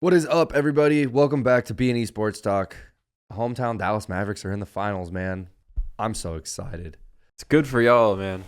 What is up, everybody? Welcome back to B&E Sports Talk. Hometown Dallas Mavericks are in the finals, man. I'm so excited. It's good for y'all, man.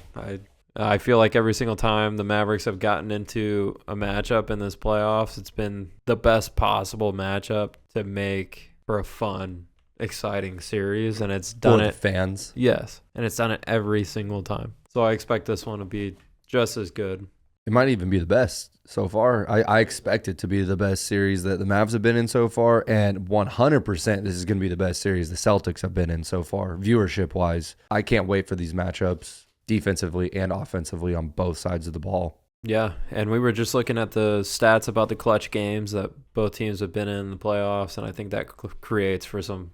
I feel like every single time the Mavericks have gotten into a matchup in this playoffs, it's been the best possible matchup to make for a fun, exciting series, and it's done For it. the fans. Yes, and it's done it every single time. So I expect this one to be just as good. It might even be the best so far. I expect it to be the best series that the Mavs have been in so far, and 100% this is going to be the best series the Celtics have been in so far, viewership-wise. I can't wait for these matchups defensively and offensively on both sides of the ball. Yeah, and we were just looking at the stats about the clutch games that both teams have been in the playoffs, and I think that creates for some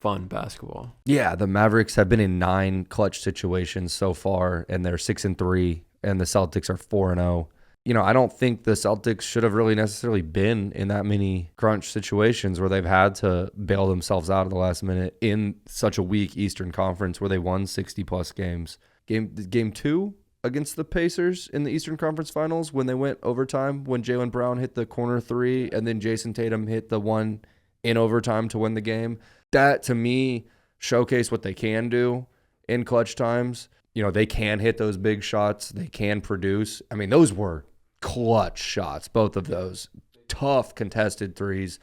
fun basketball. Yeah, the Mavericks have been in 9 clutch situations so far, and they're 6-3, and the Celtics are 4-0. You know, I don't think the Celtics should have really necessarily been in that many crunch situations where they've had to bail themselves out at the last minute in such a weak Eastern Conference where they won 60-plus games. Game 2 against the Pacers in the Eastern Conference Finals when they went overtime, when Jaylen Brown hit the corner 3 and then Jason Tatum hit the one in overtime to win the game. That, to me, showcased what they can do in clutch times. You know, they can hit those big shots. They can produce. I mean, those were clutch shots, both of those. Tough contested threes.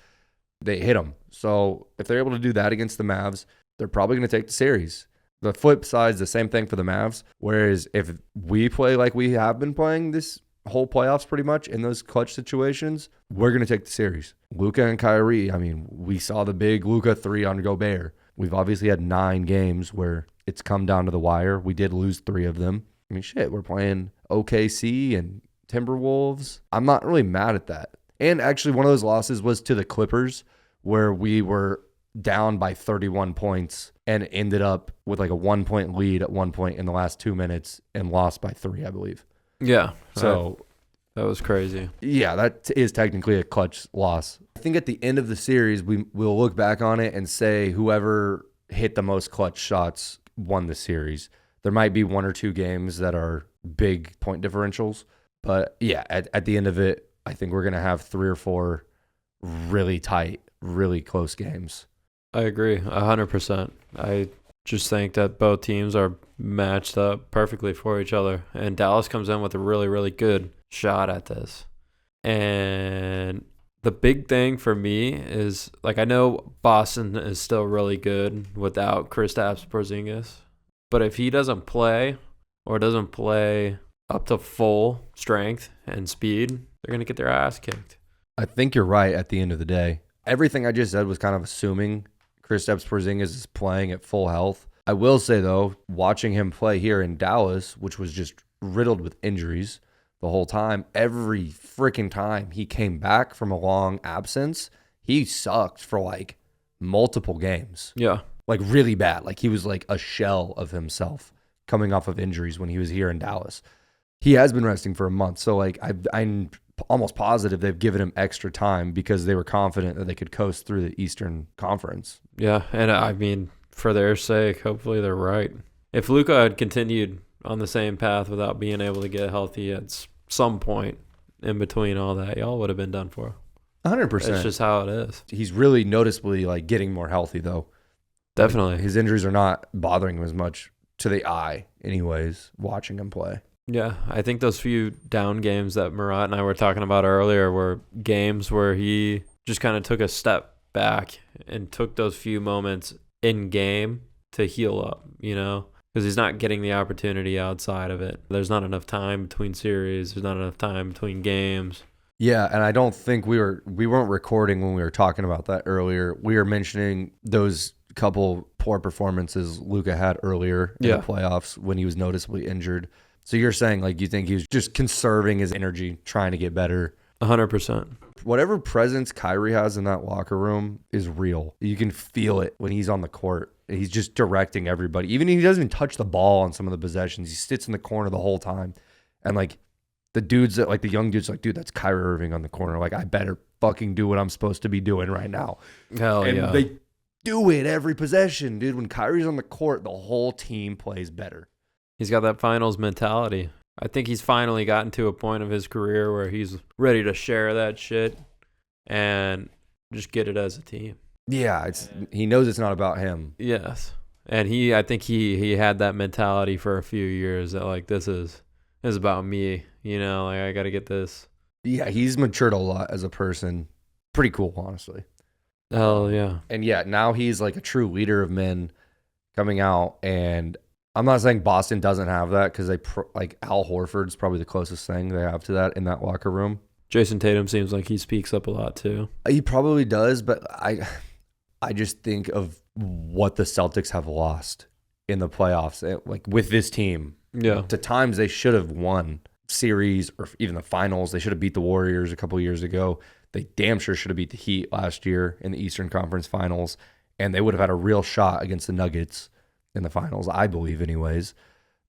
They hit them. So if they're able to do that against the Mavs, they're probably going to take the series. The flip side is the same thing for the Mavs. Whereas if we play like we have been playing this whole playoffs pretty much in those clutch situations, we're going to take the series. Luka and Kyrie, I mean, we saw the big Luka 3 on Gobert. We've obviously had 9 games where it's come down to the wire. We did lose 3 of them. I mean, shit, we're playing OKC and Timberwolves. I'm not really mad at that. And actually, one of those losses was to the Clippers, where we were down by 31 points and ended up with like a 1-point lead at one point in the last 2 minutes and lost by 3, I believe. Yeah. So that was crazy. Yeah, that is technically a clutch loss. I think at the end of the series, we'll look back on it and say whoever hit the most clutch shots won the series. There might be 1 or 2 games that are big point differentials. But yeah, at the end of it, I think we're going to have 3 or 4 really tight, really close games. I agree 100%. I just think that both teams are matched up perfectly for each other. And Dallas comes in with a really, really good shot at this. And the big thing for me is, like, I know Boston is still really good without Kristaps Porzingis. But if he doesn't play or doesn't play up to full strength and speed, they're going to get their ass kicked. I think you're right at the end of the day. Everything I just said was kind of assuming Kristaps Porzingis is playing at full health. I will say, though, watching him play here in Dallas, which was just riddled with injuries the whole time, every freaking time he came back from a long absence, he sucked for like multiple games. Yeah. Like really bad. Like he was like a shell of himself coming off of injuries when he was here in Dallas. He has been resting for a month, so like I'm almost positive they've given him extra time because they were confident that they could coast through the Eastern Conference. Yeah, and I mean, for their sake, hopefully they're right. If Luka had continued on the same path without being able to get healthy at some point in between all that, y'all would have been done for. 100%. It's just how it is. He's really noticeably like getting more healthy though. Definitely. Like, his injuries are not bothering him as much to the eye anyways, watching him play. Yeah, I think those few down games that Murat and I were talking about earlier were games where he just kind of took a step back and took those few moments in game to heal up, you know, because he's not getting the opportunity outside of it. There's not enough time between series. There's not enough time between games. Yeah, and I don't think we weren't recording when we were talking about that earlier. We were mentioning those couple poor performances Luka had earlier in the playoffs when he was noticeably injured. So you're saying like you think he was just conserving his energy, trying to get better. 100%. Whatever presence Kyrie has in that locker room is real. You can feel it when he's on the court. He's just directing everybody. Even if he doesn't even touch the ball on some of the possessions, he sits in the corner the whole time. And like the dudes that like the young dudes like, dude, that's Kyrie Irving on the corner. Like I better fucking do what I'm supposed to be doing right now. Hell and yeah. They do it every possession, dude. When Kyrie's on the court, the whole team plays better. He's got that finals mentality. I think he's finally gotten to a point of his career where he's ready to share that shit and just get it as a team. Yeah, he knows it's not about him. Yes. And I think he had that mentality for a few years that like this is about me, like I got to get this. Yeah, he's matured a lot as a person. Pretty cool, honestly. Hell yeah. And yeah, now he's like a true leader of men coming out. And I'm not saying Boston doesn't have that because like Al Horford's probably the closest thing they have to that in that locker room. Jason Tatum seems like he speaks up a lot too. He probably does, but I just think of what the Celtics have lost in the playoffs, like with this team. Yeah. To times they should have won series or even the finals. They should have beat the Warriors a couple years ago. They damn sure should have beat the Heat last year in the Eastern Conference Finals, and they would have had a real shot against the Nuggets in the finals, I believe anyways.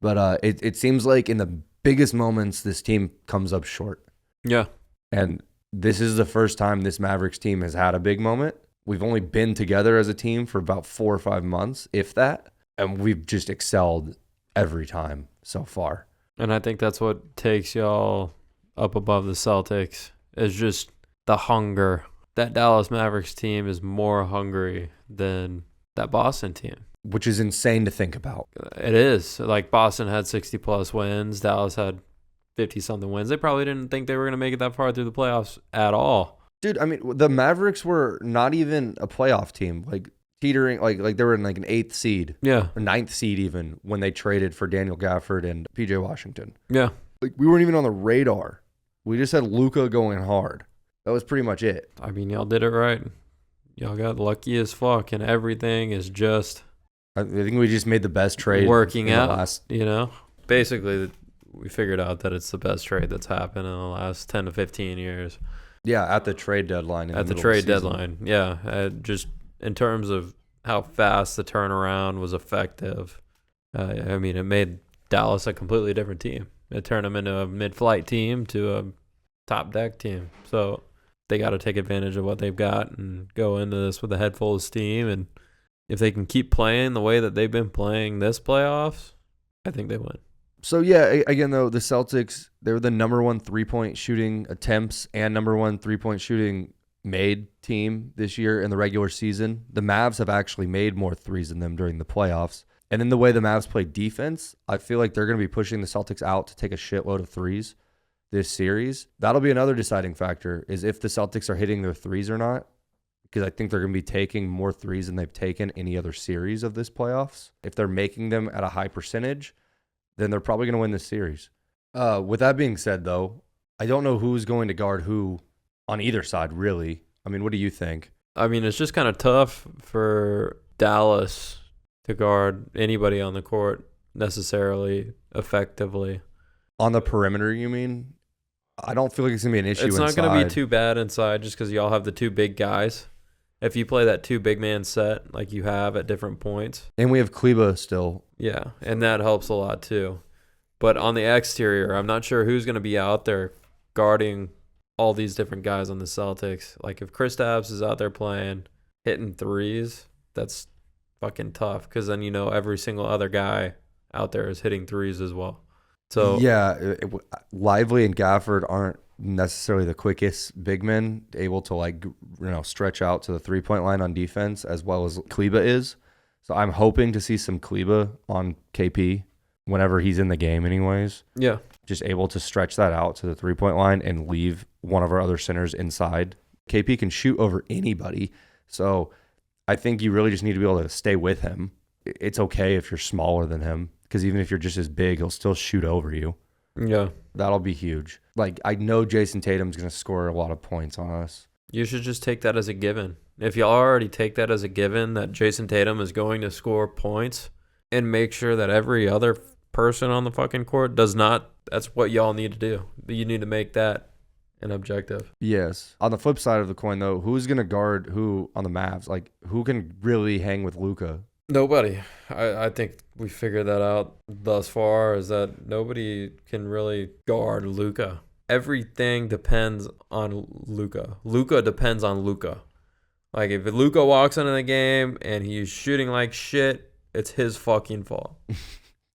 But it seems like in the biggest moments, this team comes up short. Yeah. And this is the first time this Mavericks team has had a big moment. We've only been together as a team for about 4 or 5 months, if that, and we've just excelled every time so far. And I think that's what takes y'all up above the Celtics is just the hunger. That Dallas Mavericks team is more hungry than that Boston team. Which is insane to think about. It is. Like Boston had 60-plus wins. Dallas had 50-something wins. They probably didn't think they were going to make it that far through the playoffs at all. Dude, I mean, the Mavericks were not even a playoff team. Like teetering, like they were in like an 8th seed. Yeah. Or 9th seed even when they traded for Daniel Gafford and PJ Washington. Yeah. Like we weren't even on the radar. We just had Luka going hard. That was pretty much it. I mean, y'all did it right. Y'all got lucky as fuck, and everything is just I think we just made the best trade working out. Basically, we figured out that it's the best trade that's happened in the last 10 to 15 years. Yeah, at the trade deadline. At the trade deadline, yeah. Just in terms of how fast the turnaround was effective, I mean, it made Dallas a completely different team. It turned them into a mid-flight team to a top-deck team. So they got to take advantage of what they've got and go into this with a head full of steam. And if they can keep playing the way that they've been playing this playoffs, I think they win. So, yeah, again, though, the Celtics, they were the number 1 3-point shooting attempts and number 1 3-point shooting made team this year in the regular season. The Mavs have actually made more threes than them during the playoffs. And in the way the Mavs play defense, I feel like they're going to be pushing the Celtics out to take a shitload of threes this series. That'll be another deciding factor is if the Celtics are hitting their threes or not, because I think they're going to be taking more threes than they've taken any other series of this playoffs. If they're making them at a high percentage, then they're probably going to win this series. With that being said, though, I don't know who's going to guard who on either side, really. I mean, what do you think? I mean, it's just kind of tough for Dallas to guard anybody on the court necessarily effectively. On the perimeter, you mean? I don't feel like it's going to be an issue inside. It's not going to be too bad inside just because y'all have the 2 big guys. If you play that 2 big man set like you have at different points. And we have Kleba still. Yeah, and that helps a lot too. But on the exterior, I'm not sure who's going to be out there guarding all these different guys on the Celtics. Like if Kristaps is out there playing, hitting threes, that's fucking tough because then every single other guy out there is hitting threes as well. So yeah, Lively and Gafford aren't necessarily the quickest big men able to stretch out to the 3-point line on defense as well as Kleba is. So I'm hoping to see some Kleba on KP whenever he's in the game anyways. Yeah. Just able to stretch that out to the 3-point line and leave one of our other centers inside. KP can shoot over anybody. So I think you really just need to be able to stay with him. It's okay if you're smaller than him because even if you're just as big, he'll still shoot over you. Yeah. That'll be huge. Like, I know Jason Tatum's going to score a lot of points on us. You should just take that as a given. If y'all already take that as a given that Jason Tatum is going to score points and make sure that every other person on the fucking court does not, that's what y'all need to do. You need to make that an objective. Yes. On the flip side of the coin, though, who's going to guard who on the Mavs? Like, who can really hang with Luka? Nobody. I think we figured that out thus far is that nobody can really guard Luka. Everything depends on Luka. Luka depends on Luka. Like, if Luka walks into the game and he's shooting like shit, it's his fucking fault.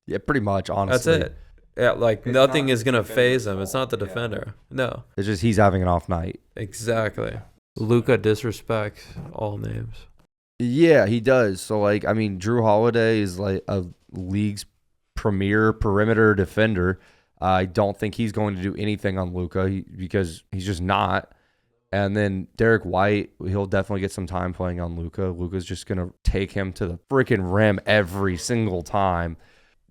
Yeah, pretty much, honestly. That's it. Yeah, like, nothing is going to phase him. It's not the defender. No. It's just he's having an off night. Exactly. Luka disrespects all names. Yeah, he does. So, like, I mean, Drew Holiday is like a league's premier perimeter defender. I don't think he's going to do anything on Luka because he's just not. And then Derek White, he'll definitely get some time playing on Luka. Luka's just going to take him to the freaking rim every single time.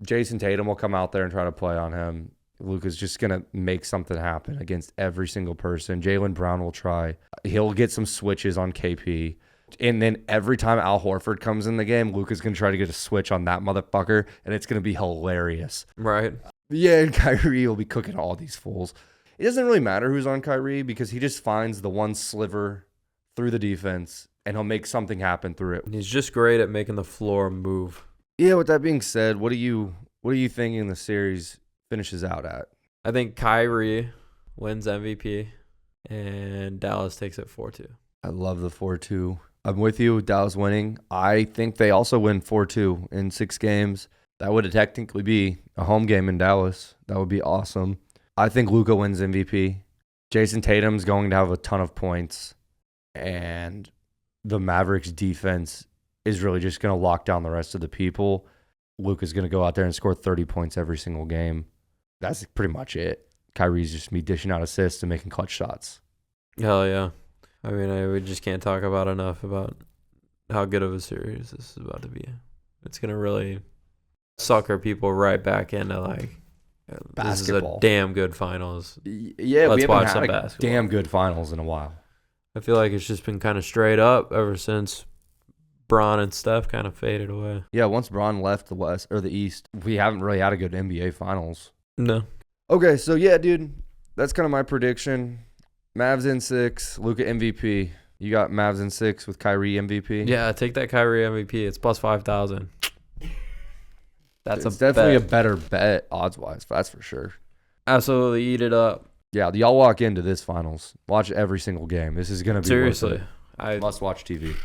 Jason Tatum will come out there and try to play on him. Luka's just going to make something happen against every single person. Jaylen Brown will try. He'll get some switches on KP. And then every time Al Horford comes in the game, Luka's going to try to get a switch on that motherfucker, and it's going to be hilarious. Right. Yeah, and Kyrie will be cooking all these fools. It doesn't really matter who's on Kyrie because he just finds the one sliver through the defense, and he'll make something happen through it. He's just great at making the floor move. Yeah, with that being said, what are you thinking the series finishes out at? I think Kyrie wins MVP, and Dallas takes it 4-2. I love the 4-2. I'm with you, Dallas winning. I think they also win 4-2 in 6 games. That would technically be a home game in Dallas. That would be awesome. I think Luka wins MVP. Jason Tatum's going to have a ton of points. And the Mavericks defense is really just going to lock down the rest of the people. Luka's going to go out there and score 30 points every single game. That's pretty much it. Kyrie's just me dishing out assists and making clutch shots. Hell yeah. I mean, we just can't talk about enough about how good of a series this is about to be. It's going to really sucker people right back into, like, Basketball. This is a damn good finals. Yeah, Let's we watch haven't some had basketball. damn good finals in a while. I feel like it's just been kind of straight up ever since Bron and Steph kind of faded away. Yeah, once Bron left the West or the East, we haven't really had a good NBA finals. No. Okay, so yeah, dude, that's kind of my prediction. Mavs in 6, Luka MVP. You got Mavs in 6 with Kyrie MVP. Yeah, take that Kyrie MVP. It's plus 5,000. It's definitely a better bet odds-wise, that's for sure. Absolutely eat it up. Yeah, y'all walk into this finals. Watch every single game. This is going to be Seriously. must-watch TV.